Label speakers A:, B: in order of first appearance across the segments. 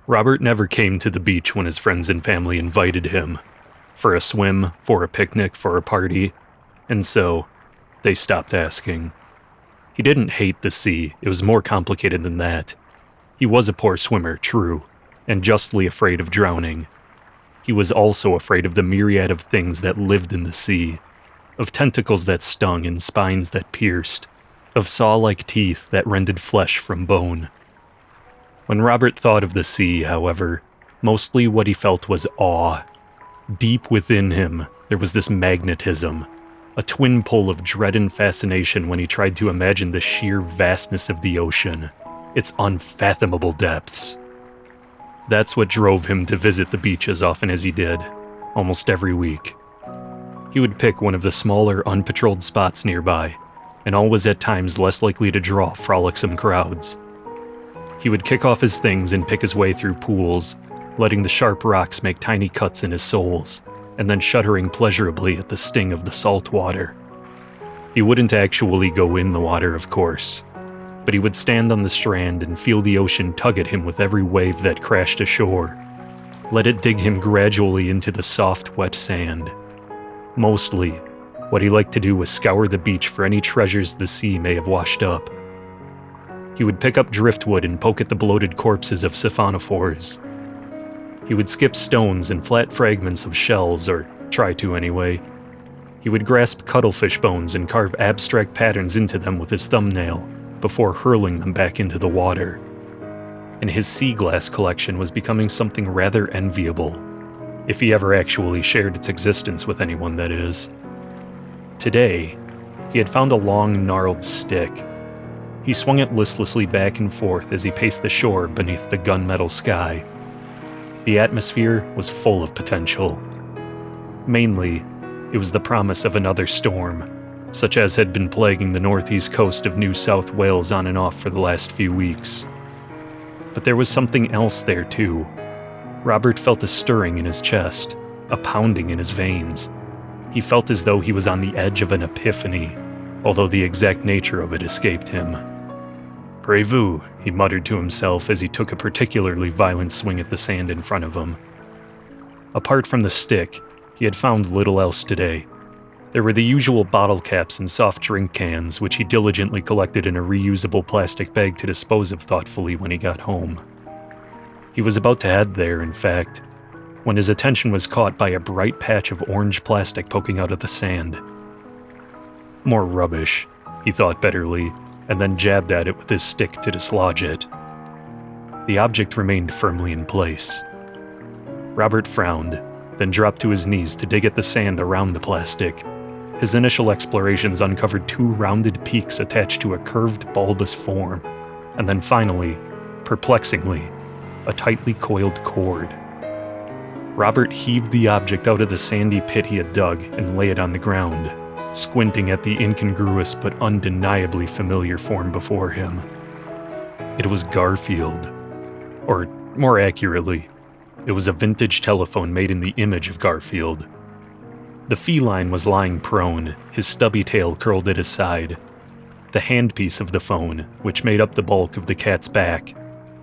A: Robert never came to the beach when his friends and family invited him. For a swim, for a picnic, for a party, and so they stopped asking. He didn't hate the sea, it was more complicated than that. He was a poor swimmer, true, and justly afraid of drowning. He was also afraid of the myriad of things that lived in the sea, of tentacles that stung and spines that pierced, of saw-like teeth that rended flesh from bone. When Robert thought of the sea, however, mostly what he felt was awe. Deep within him, there was this magnetism, a twin pole of dread and fascination when he tried to imagine the sheer vastness of the ocean, its unfathomable depths. That's what drove him to visit the beach as often as he did, almost every week. He would pick one of the smaller, unpatrolled spots nearby, and always at times less likely to draw frolicsome crowds. He would kick off his things and pick his way through pools, letting the sharp rocks make tiny cuts in his soles, and then shuddering pleasurably at the sting of the salt water. He wouldn't actually go in the water, of course, but he would stand on the strand and feel the ocean tug at him with every wave that crashed ashore. Let it dig him gradually into the soft, wet sand. Mostly, what he liked to do was scour the beach for any treasures the sea may have washed up. He would pick up driftwood and poke at the bloated corpses of siphonophores. He would skip stones and flat fragments of shells, or try to anyway. He would grasp cuttlefish bones and carve abstract patterns into them with his thumbnail, before hurling them back into the water. And his sea glass collection was becoming something rather enviable, if he ever actually shared its existence with anyone, that is. Today, he had found a long, gnarled stick. He swung it listlessly back and forth as he paced the shore beneath the gunmetal sky. The atmosphere was full of potential. Mainly, it was the promise of another storm, such as had been plaguing the northeast coast of New South Wales on and off for the last few weeks. But there was something else there too. Robert felt a stirring in his chest, a pounding in his veins. He felt as though he was on the edge of an epiphany, although the exact nature of it escaped him. "Prévu," he muttered to himself as he took a particularly violent swing at the sand in front of him. Apart from the stick, he had found little else today. There were the usual bottle caps and soft drink cans, which he diligently collected in a reusable plastic bag to dispose of thoughtfully when he got home. He was about to head there, in fact, when his attention was caught by a bright patch of orange plastic poking out of the sand. More rubbish, he thought bitterly, and then jabbed at it with his stick to dislodge it. The object remained firmly in place. Robert frowned, then dropped to his knees to dig at the sand around the plastic. His initial explorations uncovered two rounded peaks attached to a curved, bulbous form, and then finally, perplexingly, a tightly coiled cord. Robert heaved the object out of the sandy pit he had dug and lay it on the ground, squinting at the incongruous but undeniably familiar form before him. It was Garfield. Or, more accurately, it was a vintage telephone made in the image of Garfield. The feline was lying prone, his stubby tail curled at his side. The handpiece of the phone, which made up the bulk of the cat's back,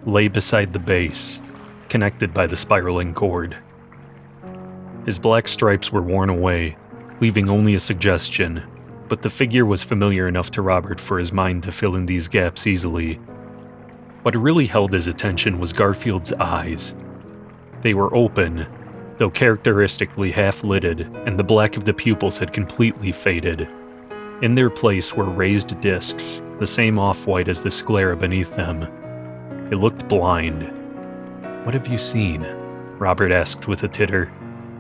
A: lay beside the base, connected by the spiraling cord. His black stripes were worn away, leaving only a suggestion, but the figure was familiar enough to Robert for his mind to fill in these gaps easily. What really held his attention was Garfield's eyes. They were open, though characteristically half-lidded, and the black of the pupils had completely faded. In their place were raised discs, the same off-white as the sclera beneath them. It looked blind. "What have you seen?" Robert asked with a titter.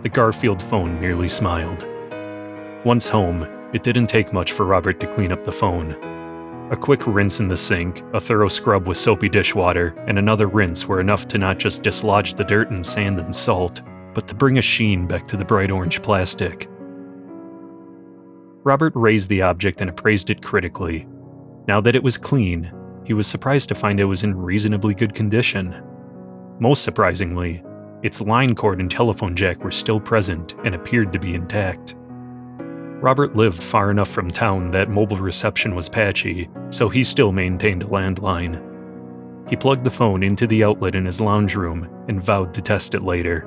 A: The Garfield phone merely smiled. Once home, it didn't take much for Robert to clean up the phone. A quick rinse in the sink, a thorough scrub with soapy dishwater, and another rinse were enough to not just dislodge the dirt and sand and salt, but to bring a sheen back to the bright orange plastic. Robert raised the object and appraised it critically. Now that it was clean, he was surprised to find it was in reasonably good condition. Most surprisingly, its line cord and telephone jack were still present and appeared to be intact. Robert lived far enough from town that mobile reception was patchy, so he still maintained a landline. He plugged the phone into the outlet in his lounge room and vowed to test it later.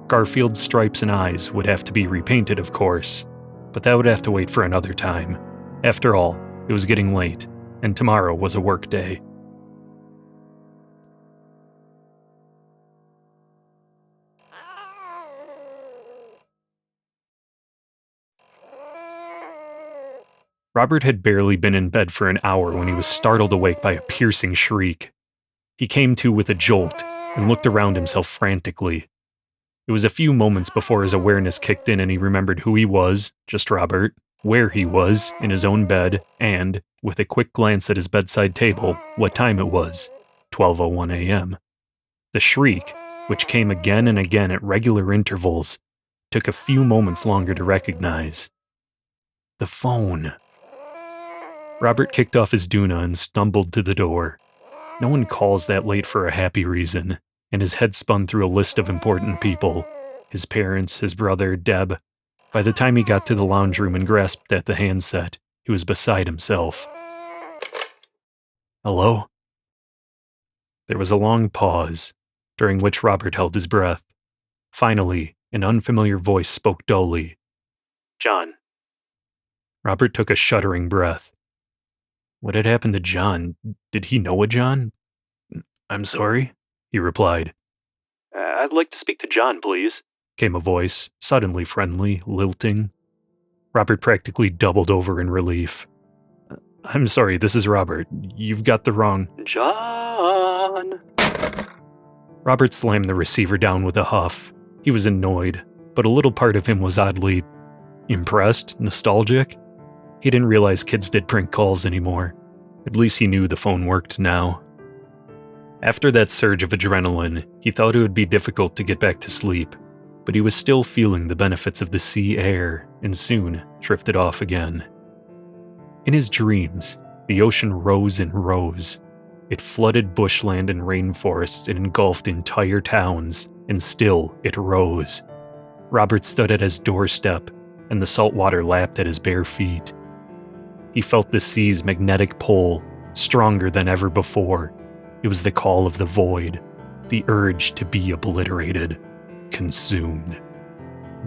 A: Garfield's stripes and eyes would have to be repainted, of course, but that would have to wait for another time. After all, it was getting late, and tomorrow was a work day. Robert had barely been in bed for an hour when he was startled awake by a piercing shriek. He came to with a jolt and looked around himself frantically. It was a few moments before his awareness kicked in and he remembered who he was, just Robert, where he was, in his own bed, and, with a quick glance at his bedside table, what time it was, 12:01 a.m. The shriek, which came again and again at regular intervals, took a few moments longer to recognize. The phone. Robert kicked off his doona and stumbled to the door. No one calls that late for a happy reason, and his head spun through a list of important people. His parents, his brother, Deb. By the time he got to the lounge room and grasped at the handset, he was beside himself. Hello? There was a long pause, during which Robert held his breath. Finally, an unfamiliar voice spoke dully. John. Robert took a shuddering breath. What had happened to John? Did he know a John? I'm sorry, he replied. I'd like to speak to John, please, came a voice, suddenly friendly, lilting. Robert practically doubled over in relief. I'm sorry, this is Robert. You've got the wrong... John! Robert slammed the receiver down with a huff. He was annoyed, but a little part of him was oddly... impressed? Nostalgic? He didn't realize kids did prank calls anymore. At least he knew the phone worked now. After that surge of adrenaline, he thought it would be difficult to get back to sleep, but he was still feeling the benefits of the sea air, and soon drifted off again. In his dreams, the ocean rose and rose. It flooded bushland and rainforests and engulfed entire towns, and still it rose. Robert stood at his doorstep, and the salt water lapped at his bare feet. He felt the sea's magnetic pull, stronger than ever before. It was the call of the void, the urge to be obliterated, consumed.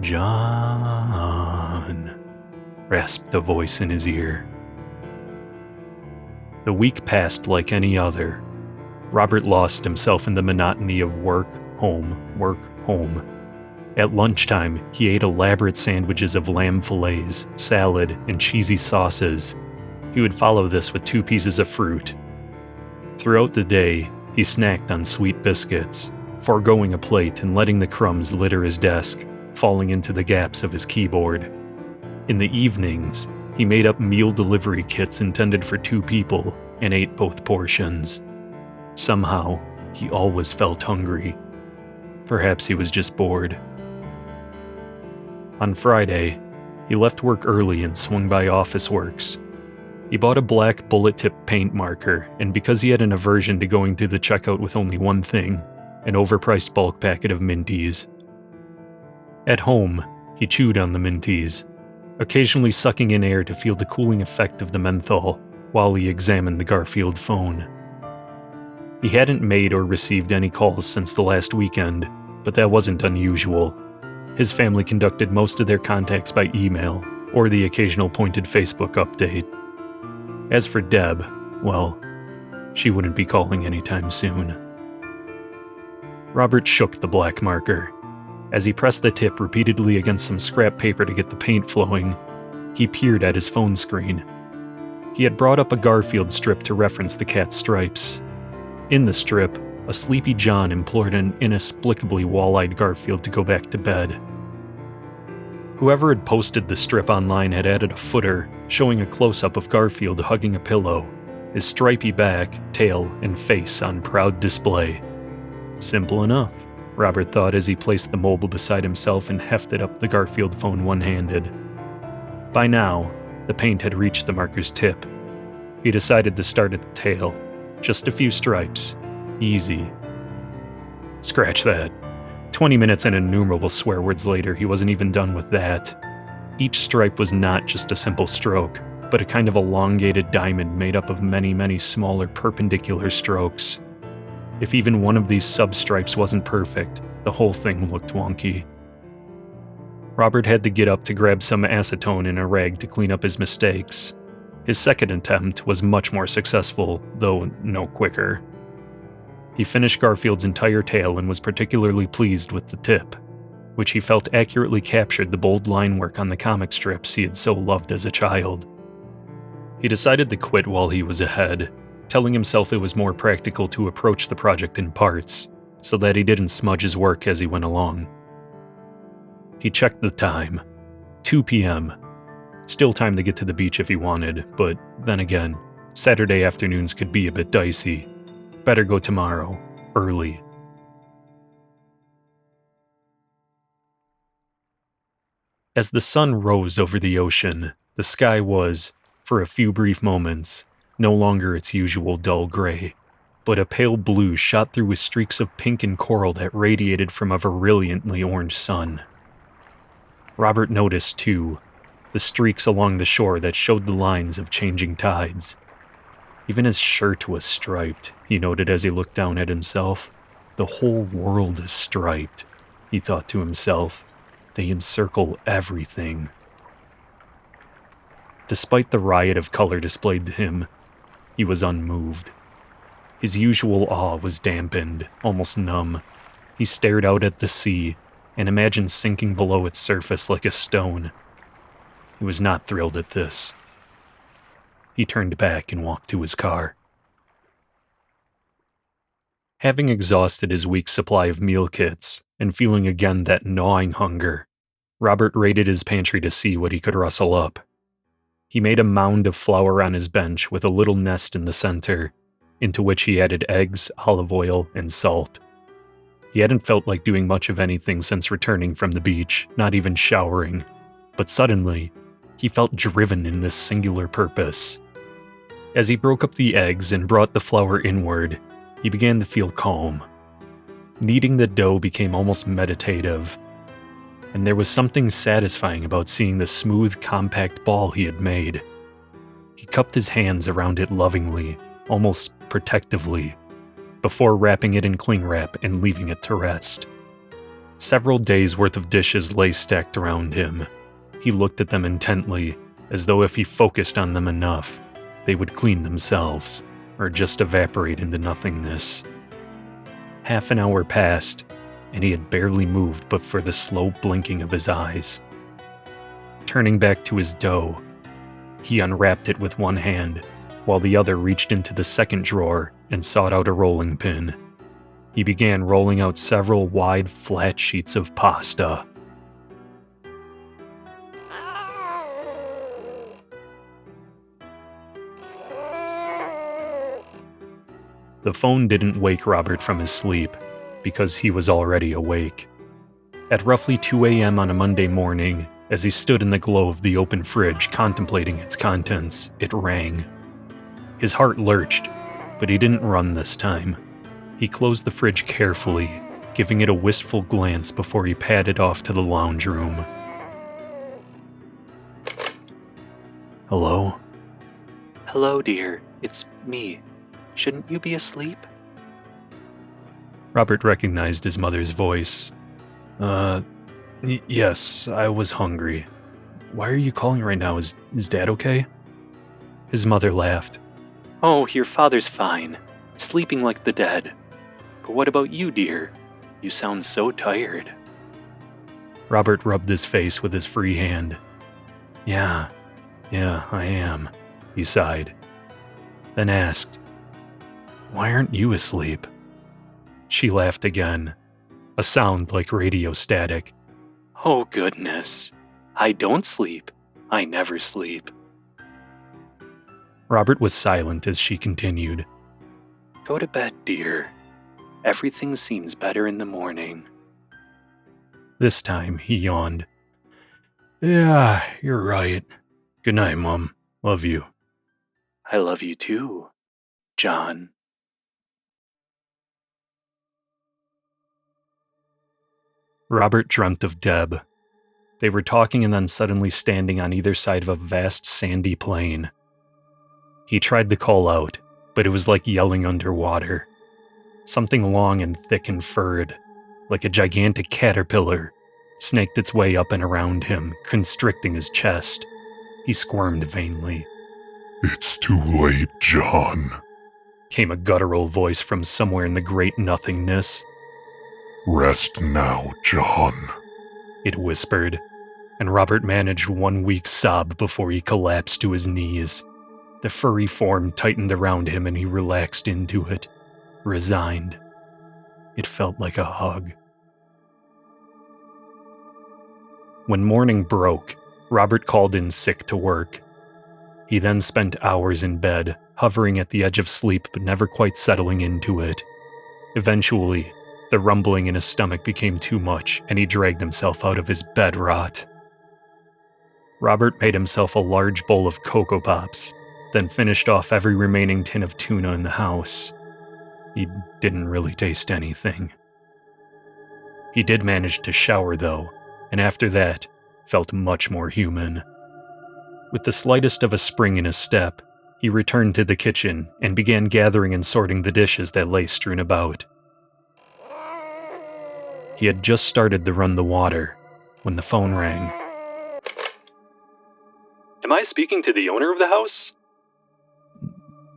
A: John, rasped the voice in his ear. The week passed like any other. Robert lost himself in the monotony of work, home, work, home. At lunchtime, he ate elaborate sandwiches of lamb fillets, salad, and cheesy sauces. He would follow this with 2 pieces of fruit. Throughout the day, he snacked on sweet biscuits, foregoing a plate and letting the crumbs litter his desk, falling into the gaps of his keyboard. In the evenings, he made up meal delivery kits intended for 2 people and ate both portions. Somehow, he always felt hungry. Perhaps he was just bored. On Friday, he left work early and swung by Office Works. He bought a black bullet-tip paint marker, and because he had an aversion to going through the checkout with only one thing, an overpriced bulk packet of Minties. At home, he chewed on the Minties, occasionally sucking in air to feel the cooling effect of the menthol while he examined the Garfield phone. He hadn't made or received any calls since the last weekend, but that wasn't unusual. His family conducted most of their contacts by email, or the occasional pointed Facebook update. As for Deb, well, she wouldn't be calling anytime soon. Robert shook the black marker. As he pressed the tip repeatedly against some scrap paper to get the paint flowing, he peered at his phone screen. He had brought up a Garfield strip to reference the cat's stripes. In the strip, a sleepy John implored an inexplicably wall-eyed Garfield to go back to bed. Whoever had posted the strip online had added a footer showing a close-up of Garfield hugging a pillow, his stripy back, tail, and face on proud display. Simple enough, Robert thought as he placed the mobile beside himself and hefted up the Garfield phone one-handed. By now, the paint had reached the marker's tip. He decided to start at the tail. Just a few stripes. Easy. Scratch that. 20 minutes and innumerable swear words later, he wasn't even done with that. Each stripe was not just a simple stroke, but a kind of elongated diamond made up of many, many smaller perpendicular strokes, If even one of these substripes wasn't perfect, the whole thing looked wonky. Robert had to get up to grab some acetone and a rag to clean up his mistakes. His second attempt was much more successful, though no quicker. He finished Garfield's entire tale and was particularly pleased with the tip, which he felt accurately captured the bold line work on the comic strips he had so loved as a child. He decided to quit while he was ahead, telling himself it was more practical to approach the project in parts, so that he didn't smudge his work as he went along. He checked the time. 2 p.m. Still time to get to the beach if he wanted, but then again, Saturday afternoons could be a bit dicey. Better go tomorrow, early. As the sun rose over the ocean, the sky was, for a few brief moments, no longer its usual dull gray, but a pale blue shot through with streaks of pink and coral that radiated from a brilliantly orange sun. Robert noticed, too, the streaks along the shore that showed the lines of changing tides. Even his shirt was striped, he noted as he looked down at himself. The whole world is striped, he thought to himself. They encircle everything. Despite the riot of color displayed to him, he was unmoved. His usual awe was dampened, almost numb. He stared out at the sea and imagined sinking below its surface like a stone. He was not thrilled at this. He turned back and walked to his car. Having exhausted his week's supply of meal kits and feeling again that gnawing hunger, Robert raided his pantry to see what he could rustle up. He made a mound of flour on his bench with a little nest in the center, into which he added eggs, olive oil, and salt. He hadn't felt like doing much of anything since returning from the beach, not even showering, but suddenly, he felt driven in this singular purpose. As he broke up the eggs and brought the flour inward, he began to feel calm. Kneading the dough became almost meditative, and there was something satisfying about seeing the smooth, compact ball he had made. He cupped his hands around it lovingly, almost protectively, before wrapping it in cling wrap and leaving it to rest. Several days' worth of dishes lay stacked around him. He looked at them intently, as though if he focused on them enough, they would clean themselves, or just evaporate into nothingness. Half an hour passed, and he had barely moved but for the slow blinking of his eyes. Turning back to his dough, he unwrapped it with one hand, while the other reached into the second drawer and sought out a rolling pin. He began rolling out several wide, flat sheets of pasta. The phone didn't wake Robert from his sleep, because he was already awake. At roughly 2 a.m. on a Monday morning, as he stood in the glow of the open fridge contemplating its contents, it rang. His heart lurched, but he didn't run this time. He closed the fridge carefully, giving it a wistful glance before he padded off to the lounge room. Hello?
B: Hello, dear. It's me. Shouldn't you be asleep?
A: Robert recognized his mother's voice. Yes, I was hungry. Why are you calling right now? Is Dad okay? His mother laughed.
B: Oh, your father's fine. Sleeping like the dead. But what about you, dear? You sound so tired.
A: Robert rubbed his face with his free hand. Yeah, I am, he sighed. Then asked, Why aren't you asleep? She laughed again, a sound like radio static.
B: Oh, goodness. I don't sleep. I never sleep.
A: Robert was silent as she continued.
B: Go to bed, dear. Everything seems better in the morning.
A: This time, he yawned. Yeah, you're right. Good night, Mom. Love you.
B: I love you too, John.
A: Robert dreamt of Deb. They were talking and then suddenly standing on either side of a vast sandy plain. He tried to call out, but it was like yelling underwater. Something long and thick and furred, like a gigantic caterpillar, snaked its way up and around him, constricting his chest. He squirmed vainly.
C: "It's too late, John,"
A: came a guttural voice from somewhere in the great nothingness.
C: "Rest now, John,"
A: it whispered, and Robert managed one weak sob before he collapsed to his knees. The furry form tightened around him and he relaxed into it, resigned. It felt like a hug. When morning broke, Robert called in sick to work. He then spent hours in bed, hovering at the edge of sleep but never quite settling into it. Eventually, the rumbling in his stomach became too much and he dragged himself out of his bed rot. Robert made himself a large bowl of Cocoa Pops, then finished off every remaining tin of tuna in the house. He didn't really taste anything. He did manage to shower though, and after that, felt much more human. With the slightest of a spring in his step, he returned to the kitchen and began gathering and sorting the dishes that lay strewn about. He had just started to run the water when the phone rang.
B: Am I speaking to the owner of the house?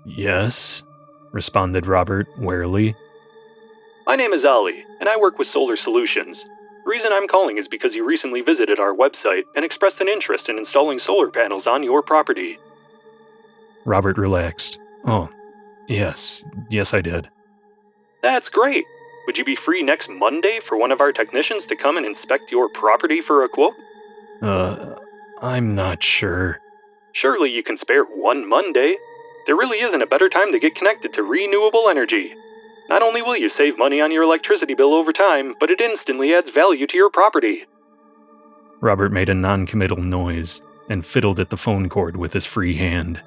A: Yes, responded Robert warily.
B: My name is Ali, and I work with Solar Solutions. The reason I'm calling is because you recently visited our website and expressed an interest in installing solar panels on your property.
A: Robert relaxed. Oh, yes I did.
B: That's great. Would you be free next Monday for one of our technicians to come and inspect your property for a quote?
A: I'm not sure.
B: Surely you can spare one Monday. There really isn't a better time to get connected to renewable energy. Not only will you save money on your electricity bill over time, but it instantly adds value to your property.
A: Robert made a non-committal noise and fiddled at the phone cord with his free hand.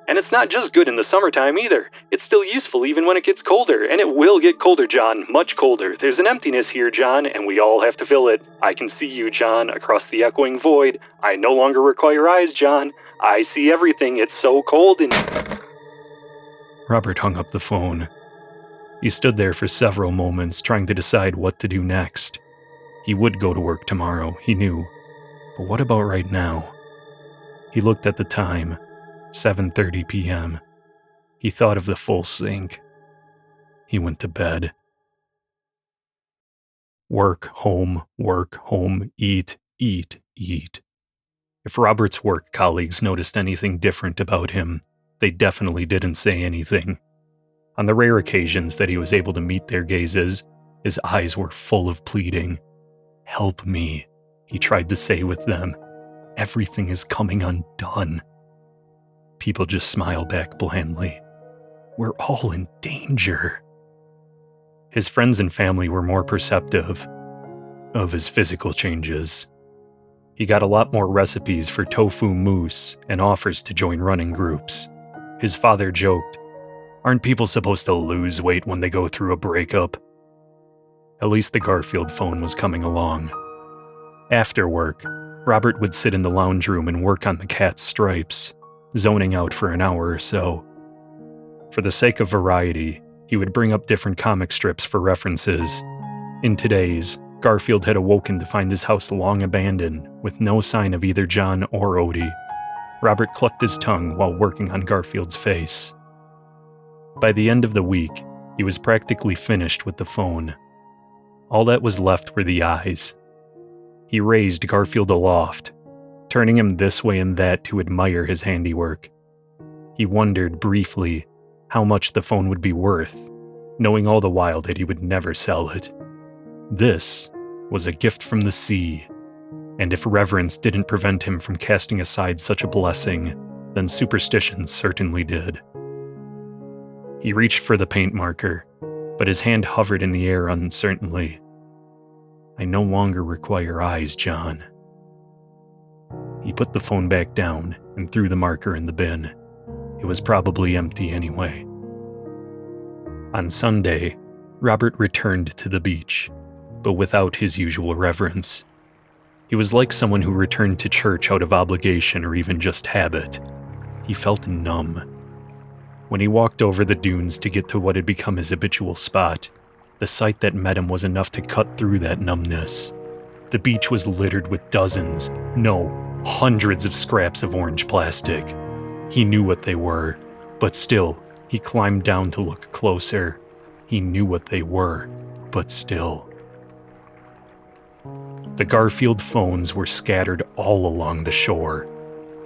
B: And it's not just good in the summertime either. It's still useful even when it gets colder, and it will get colder, John, much colder. There's an emptiness here, John, and we all have to fill it. I can see you, John, across the echoing void. I no longer require eyes, John. I see everything. It's so cold and...
A: Robert hung up the phone. He stood there for several moments, trying to decide what to do next. He would go to work tomorrow, he knew. But what about right now? He looked at the time. 7:30 p.m. He thought of the full sink. He went to bed. Work, home, eat, eat, eat. If Robert's work colleagues noticed anything different about him, they definitely didn't say anything. On the rare occasions that he was able to meet their gazes, his eyes were full of pleading. "Help me," he tried to say with them. "Everything is coming undone." People just smiled back blandly. We're all in danger. His friends and family were more perceptive of his physical changes. He got a lot more recipes for tofu mousse and offers to join running groups. His father joked, "Aren't people supposed to lose weight when they go through a breakup?" At least the Garfield phone was coming along. After work, Robert would sit in the lounge room and work on the cat's stripes, zoning out for an hour or so. For the sake of variety, he would bring up different comic strips for references. In today's, Garfield had awoken to find his house long abandoned, with no sign of either John or Odie. Robert clucked his tongue while working on Garfield's face. By the end of the week, he was practically finished with the phone. All that was left were the eyes. He raised Garfield aloft, turning him this way and that to admire his handiwork. He wondered briefly how much the phone would be worth, knowing all the while that he would never sell it. This was a gift from the sea, and if reverence didn't prevent him from casting aside such a blessing, then superstition certainly did. He reached for the paint marker, but his hand hovered in the air uncertainly. "I no longer require eyes, John." He put the phone back down and threw the marker in the bin. It was probably empty anyway. On Sunday, Robert returned to the beach, but without his usual reverence. He was like someone who returned to church out of obligation or even just habit. He felt numb. When he walked over the dunes to get to what had become his habitual spot, the sight that met him was enough to cut through that numbness. The beach was littered with dozens, no, hundreds of scraps of orange plastic. He knew what they were, but still, he climbed down to look closer. He knew what they were, but still. The Garfield phones were scattered all along the shore,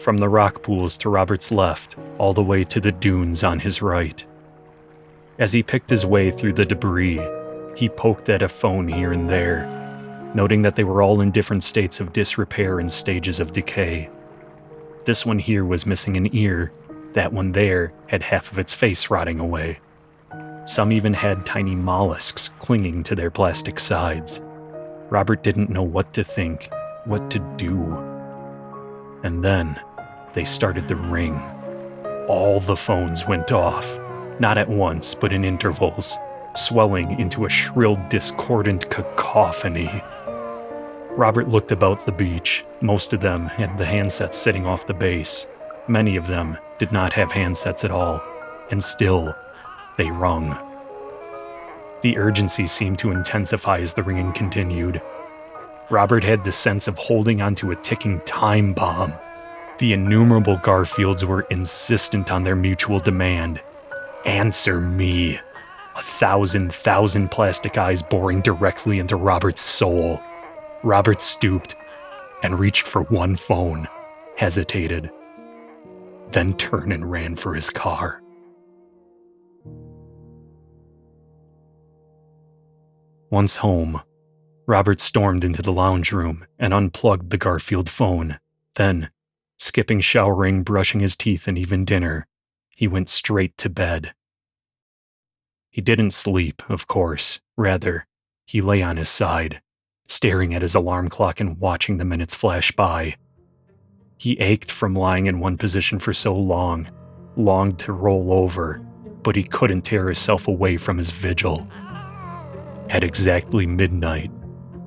A: from the rock pools to Robert's left, all the way to the dunes on his right. As he picked his way through the debris, he poked at a phone here and there, noting that they were all in different states of disrepair and stages of decay. This one here was missing an ear, that one there had half of its face rotting away. Some even had tiny mollusks clinging to their plastic sides. Robert didn't know what to think, what to do. And then they started to ring. All the phones went off, not at once, but in intervals, swelling into a shrill, discordant cacophony. Robert looked about the beach. Most of them had the handsets sitting off the base. Many of them did not have handsets at all, and still, they rung. The urgency seemed to intensify as the ringing continued. Robert had the sense of holding onto a ticking time bomb. The innumerable Garfields were insistent on their mutual demand. Answer me. 1,000 plastic eyes boring directly into Robert's soul. Robert stooped and reached for one phone, hesitated, then turned and ran for his car. Once home, Robert stormed into the lounge room and unplugged the Garfield phone. Then, skipping showering, brushing his teeth, and even dinner, he went straight to bed. He didn't sleep, of course. Rather, he lay on his side, staring at his alarm clock and watching the minutes flash by. He ached from lying in one position for so long, longed to roll over, but he couldn't tear himself away from his vigil. At exactly midnight,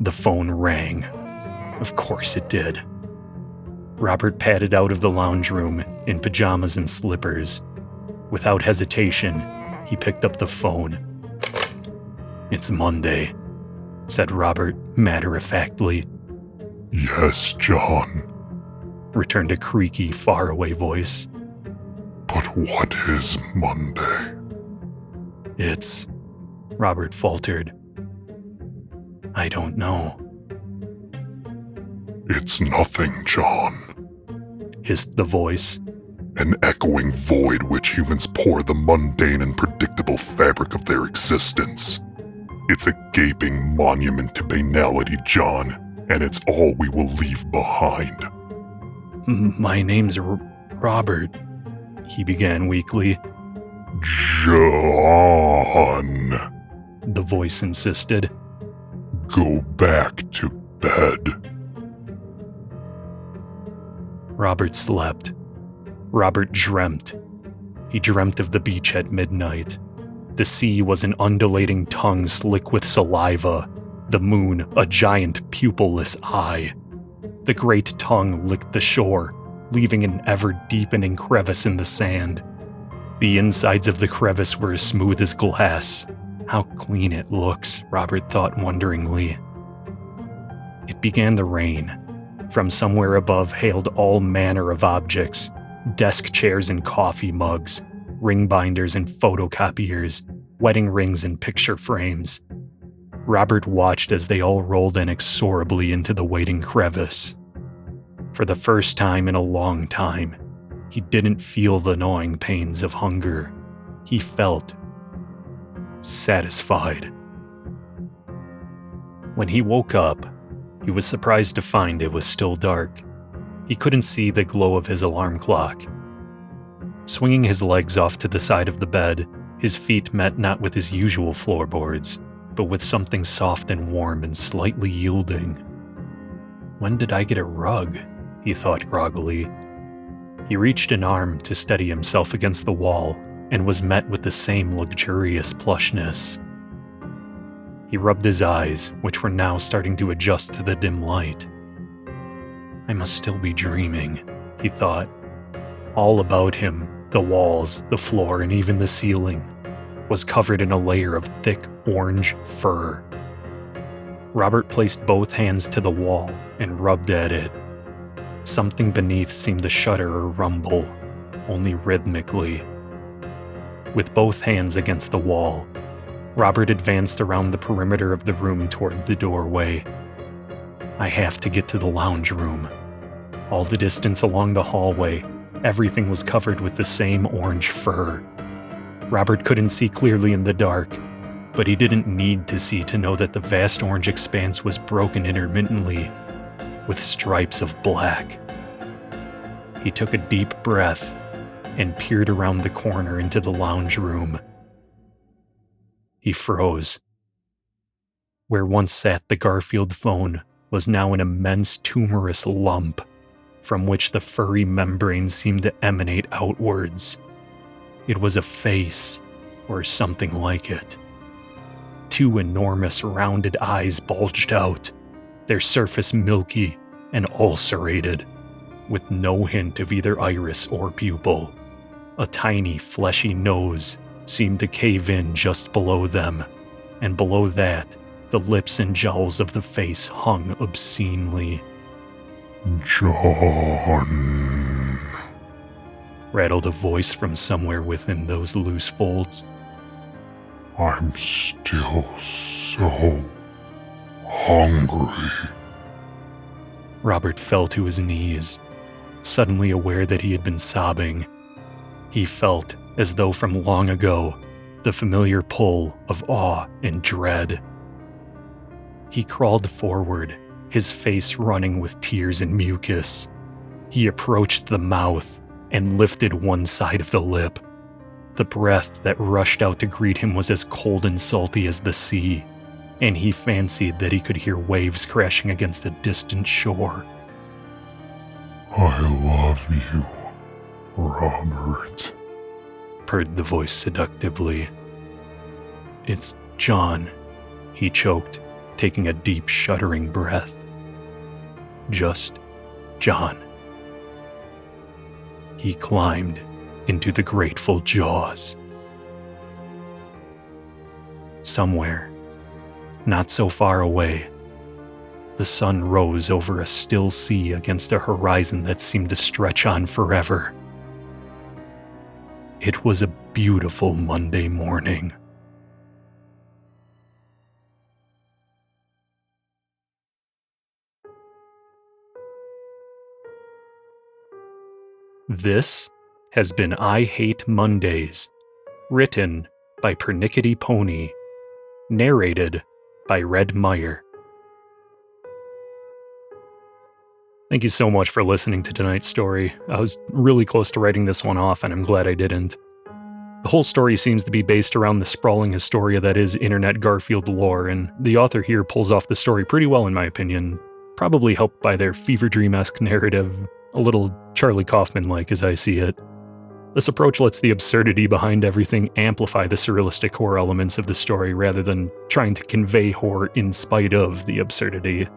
A: the phone rang. Of course it did. Robert padded out of the lounge room in pajamas and slippers. Without hesitation, he picked up the phone. "It's Monday," said Robert matter-of-factly.
C: Yes, John.
A: Returned a creaky, faraway voice.
C: But what is Monday?
A: "It's..." Robert faltered. "I don't know,"
C: It's nothing, John.
A: hissed the voice.
C: An echoing void which humans pour the mundane and predictable fabric of their existence. It's a gaping monument to banality, John, and it's all we will leave behind.
A: "My name's Robert," he began weakly.
C: John,
A: The voice insisted.
C: go back to bed.
A: Robert slept. Robert dreamt. He dreamt of the beach at midnight. The sea was an undulating tongue slick with saliva. The moon, a giant pupilless eye. The great tongue licked the shore, leaving an ever-deepening crevice in the sand. The insides of the crevice were as smooth as glass. How clean it looks, Robert thought wonderingly. It began to rain. From somewhere above hailed all manner of objects, desk chairs and coffee mugs, ring binders and photocopiers, wedding rings and picture frames. Robert watched as they all rolled inexorably into the waiting crevice. For the first time in a long time, he didn't feel the gnawing pains of hunger. He felt satisfied. When he woke up, he was surprised to find it was still dark. He couldn't see the glow of his alarm clock. Swinging his legs off to the side of the bed, his feet met not with his usual floorboards, but with something soft and warm and slightly yielding. "When did I get a rug?" he thought groggily. He reached an arm to steady himself against the wall and was met with the same luxurious plushness. He rubbed his eyes, which were now starting to adjust to the dim light. "I must still be dreaming," he thought. All about him, The walls, the floor, and even the ceiling was covered in a layer of thick orange fur. Robert placed both hands to the wall and rubbed at it. Something beneath seemed to shudder or rumble, only rhythmically. With both hands against the wall, Robert advanced around the perimeter of the room toward the doorway. I have to get to the lounge room. All the distance along the hallway, everything was covered with the same orange fur. Robert couldn't see clearly in the dark, but he didn't need to see to know that the vast orange expanse was broken intermittently with stripes of black. He took a deep breath and peered around the corner into the lounge room. He froze. Where once sat the Garfield phone was now an immense tumorous lump from which the furry membrane seemed to emanate outwards. It was a face, or something like it. Two enormous rounded eyes bulged out, their surface milky and ulcerated, with no hint of either iris or pupil. A tiny, fleshy nose seemed to cave in just below them, and below that, the lips and jowls of the face hung obscenely.
C: John,
A: Rattled a voice from somewhere within those loose folds.
C: I'm still so hungry.
A: Robert fell to his knees, suddenly aware that he had been sobbing. He felt, as though from long ago, the familiar pull of awe and dread. He crawled forward, his face running with tears and mucus. He approached the mouth and lifted one side of the lip. The breath that rushed out to greet him was as cold and salty as the sea, and he fancied that he could hear waves crashing against a distant shore.
C: I love you, Robert.
A: Purred the voice seductively. It's John, he choked, taking a deep, shuddering breath. Just John. He climbed into the grateful jaws. Somewhere, not so far away, the sun rose over a still sea against a horizon that seemed to stretch on forever. It was a beautiful Monday morning. This has been I Hate Mondays, written by PernicketyPony, narrated by Red Meyer. Thank you so much for listening to tonight's story. I was really close to writing this one off, and I'm glad I didn't. The whole story seems to be based around the sprawling hysteria that is internet Garfield lore, and the author here pulls off the story pretty well in my opinion, probably helped by their fever dream-esque narrative, a little Charlie Kaufman-like as I see it. This approach lets the absurdity behind everything amplify the surrealistic horror elements of the story rather than trying to convey horror in spite of the absurdity,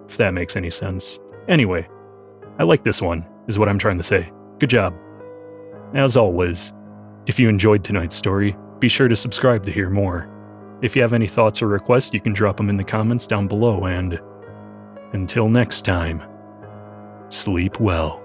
A: if that makes any sense. Anyway, I like this one, is what I'm trying to say. Good job. As always, if you enjoyed tonight's story, be sure to subscribe to hear more. If you have any thoughts or requests, you can drop them in the comments down below, and until next time, sleep well.